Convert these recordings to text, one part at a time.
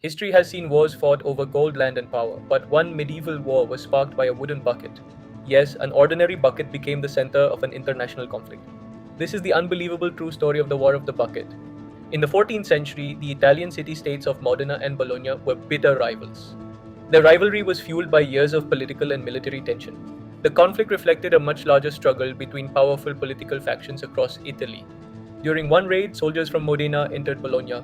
History has seen wars fought over gold, land, and power, but one medieval war was sparked by a wooden bucket. Yes, an ordinary bucket became the center of an international conflict. This is the unbelievable true story of the War of the Bucket. In the 14th century, the Italian city-states of Modena and Bologna were bitter rivals. Their rivalry was fueled by years of political and military tension. The conflict reflected a much larger struggle between powerful political factions across Italy. During one raid, soldiers from Modena entered Bologna.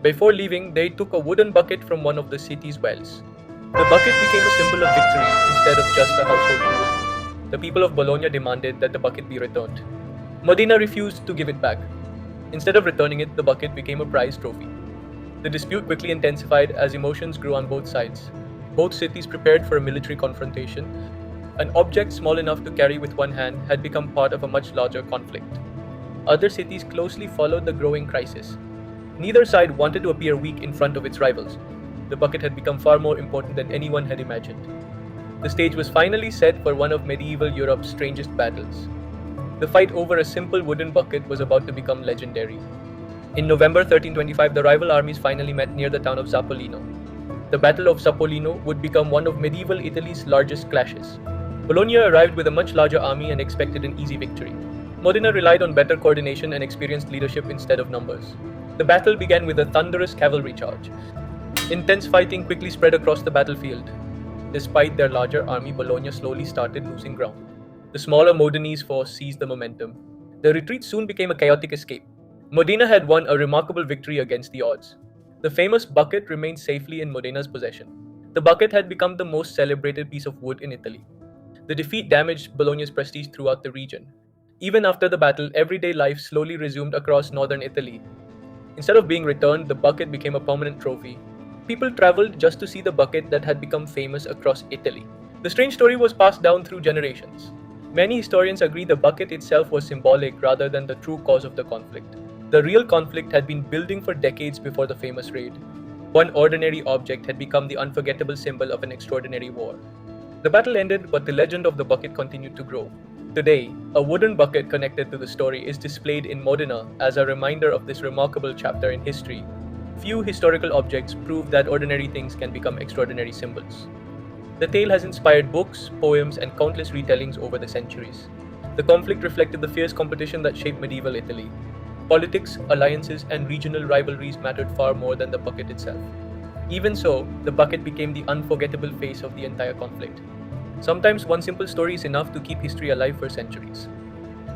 Before leaving, they took a wooden bucket from one of the city's wells. The bucket became a symbol of victory instead of just a household tool. The people of Bologna demanded that the bucket be returned. Modena refused to give it back. Instead of returning it, the bucket became a prize trophy. The dispute quickly intensified as emotions grew on both sides. Both cities prepared for a military confrontation. An object small enough to carry with one hand had become part of a much larger conflict. Other cities closely followed the growing crisis. Neither side wanted to appear weak in front of its rivals. The bucket had become far more important than anyone had imagined. The stage was finally set for one of medieval Europe's strangest battles. The fight over a simple wooden bucket was about to become legendary. In November 1325, the rival armies finally met near the town of Zappolino. The Battle of Zappolino would become one of medieval Italy's largest clashes. Bologna arrived with a much larger army and expected an easy victory. Modena relied on better coordination and experienced leadership instead of numbers. The battle began with a thunderous cavalry charge. Intense fighting quickly spread across the battlefield. Despite their larger army, Bologna slowly started losing ground. The smaller Modenese force seized the momentum. The retreat soon became a chaotic escape. Modena had won a remarkable victory against the odds. The famous bucket remained safely in Modena's possession. The bucket had become the most celebrated piece of wood in Italy. The defeat damaged Bologna's prestige throughout the region. Even after the battle, everyday life slowly resumed across northern Italy. Instead of being returned, the bucket became a permanent trophy. People traveled just to see the bucket that had become famous across Italy. The strange story was passed down through generations. Many historians agree the bucket itself was symbolic rather than the true cause of the conflict. The real conflict had been building for decades before the famous raid. One ordinary object had become the unforgettable symbol of an extraordinary war. The battle ended, but the legend of the bucket continued to grow. Today, a wooden bucket connected to the story is displayed in Modena as a reminder of this remarkable chapter in history. Few historical objects prove that ordinary things can become extraordinary symbols. The tale has inspired books, poems, and countless retellings over the centuries. The conflict reflected the fierce competition that shaped medieval Italy. Politics, alliances, and regional rivalries mattered far more than the bucket itself. Even so, the bucket became the unforgettable face of the entire conflict. Sometimes one simple story is enough to keep history alive for centuries.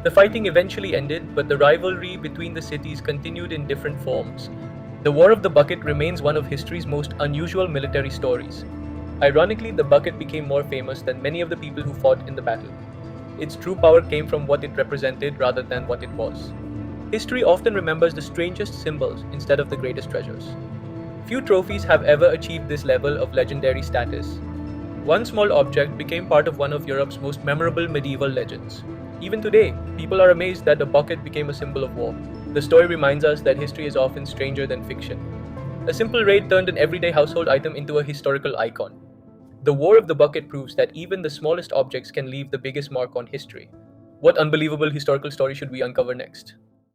The fighting eventually ended, but the rivalry between the cities continued in different forms. The War of the Bucket remains one of history's most unusual military stories. Ironically, the bucket became more famous than many of the people who fought in the battle. Its true power came from what it represented rather than what it was. History often remembers the strangest symbols instead of the greatest treasures. Few trophies have ever achieved this level of legendary status. One small object became part of one of Europe's most memorable medieval legends. Even today, people are amazed that a bucket became a symbol of war. The story reminds us that history is often stranger than fiction. A simple raid turned an everyday household item into a historical icon. The War of the Bucket proves that even the smallest objects can leave the biggest mark on history. What unbelievable historical story should we uncover next?